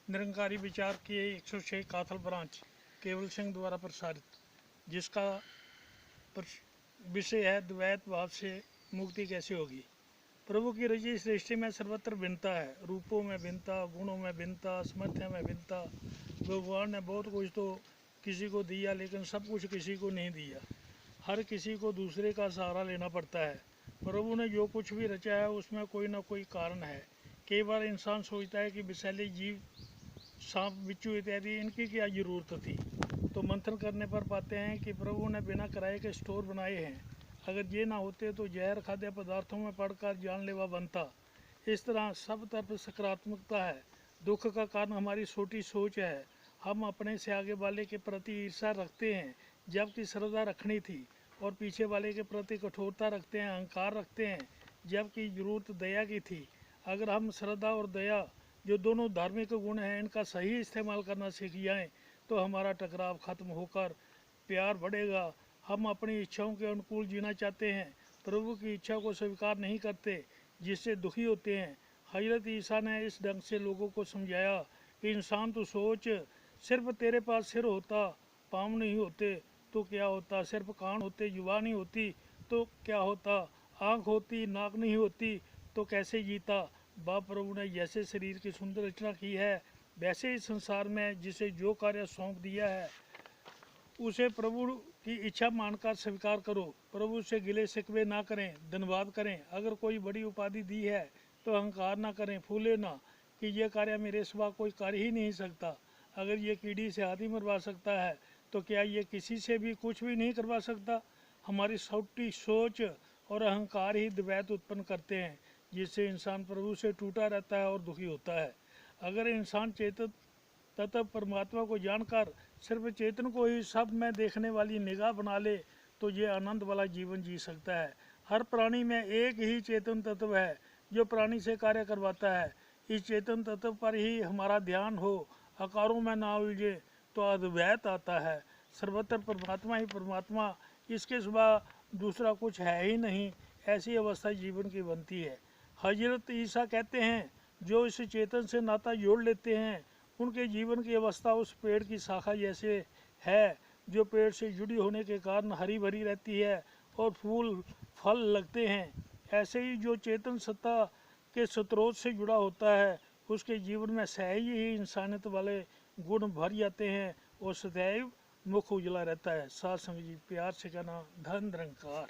निरंकारी विचार के 106 काथल ब्रांच केवल सिंह द्वारा प्रसारित, जिसका विषय है द्वैत भाव से मुक्ति कैसे होगी। प्रभु की रची सृष्टि में सर्वत्र भिन्नता है, रूपों में भिन्नता, गुणों में भिन्नता, सामर्थ्य में भिन्नता। भगवान ने बहुत कुछ तो किसी को दिया, लेकिन सब कुछ किसी को नहीं दिया। हर किसी को दूसरे का सहारा लेना पड़ता है। प्रभु ने जो कुछ भी रचा है उसमें कोई ना कोई कारण है। कई बार इंसान सोचता है कि विषैले जीव, सांप, बिच्छू इत्यादि, इनकी क्या ज़रूरत थी, तो मंथन करने पर पाते हैं कि प्रभु ने बिना किराए के स्टोर बनाए हैं। अगर ये ना होते तो जहर खाद्य पदार्थों में पड़कर जानलेवा बनता। इस तरह सब तरफ सकारात्मकता है। दुख का कारण हमारी छोटी सोच है। हम अपने से आगे वाले के प्रति ईर्ष्या रखते हैं जबकि श्रद्धा रखनी थी, और पीछे वाले के प्रति कठोरता रखते हैं, अहंकार रखते हैं जबकि जरूरत दया की थी। अगर हम श्रद्धा और दया, जो दोनों धार्मिक गुण हैं, इनका सही इस्तेमाल करना सीख जाएं तो हमारा टकराव खत्म होकर प्यार बढ़ेगा। हम अपनी इच्छाओं के अनुकूल जीना चाहते हैं, प्रभु की इच्छा को स्वीकार नहीं करते, जिससे दुखी होते हैं। हजरत ईसा ने इस ढंग से लोगों को समझाया कि इंसान तो सोच, सिर्फ तेरे पास सिर होता, पाँव नहीं होते तो क्या होता, सिर्फ कान होते, जुबान नहीं होती तो क्या होता, आँख होती, नाक नहीं होती तो कैसे जीता। बाप प्रभु ने जैसे शरीर की सुंदर रचना की है, वैसे ही संसार में जिसे जो कार्य सौंप दिया है उसे प्रभु की इच्छा मानकर स्वीकार करो। प्रभु से गिले शिकवे ना करें, धन्यवाद करें। अगर कोई बड़ी उपाधि दी है तो अहंकार ना करें, फूले ना कि यह कार्य मेरे सिवा कोई कर ही नहीं सकता। अगर ये कीड़ी से हाथी मरवा सकता है तो क्या ये किसी से भी कुछ भी नहीं करवा सकता। हमारी छोटी सोच और अहंकार ही द्वैत उत्पन्न करते हैं, जिससे इंसान प्रभु से टूटा रहता है और दुखी होता है। अगर इंसान चेतन तथा परमात्मा को जानकर सिर्फ चेतन को ही सब में देखने वाली निगाह बना ले तो ये आनंद वाला जीवन जी सकता है। हर प्राणी में एक ही चेतन तत्व है जो प्राणी से कार्य करवाता है। इस चेतन तत्व पर ही हमारा ध्यान हो, आकारों में ना उलझे, तो अद्वैत आता है। सर्वत्र परमात्मा ही परमात्मा, इसके सिवा दूसरा कुछ है ही नहीं। ऐसी अवस्था जीवन की बनती है। हजरत ईसा कहते हैं, जो इस चेतन से नाता जोड़ लेते हैं उनके जीवन की अवस्था उस पेड़ की शाखा जैसे है जो पेड़ से जुड़ी होने के कारण हरी भरी रहती है और फूल फल लगते हैं। ऐसे ही जो चेतन सत्ता के स्रोत से जुड़ा होता है उसके जीवन में सही ही इंसानियत वाले गुण भर जाते हैं और सदैव मुख उजला रहता है। साथ संग जी प्यार से कहना, धन निरंकार।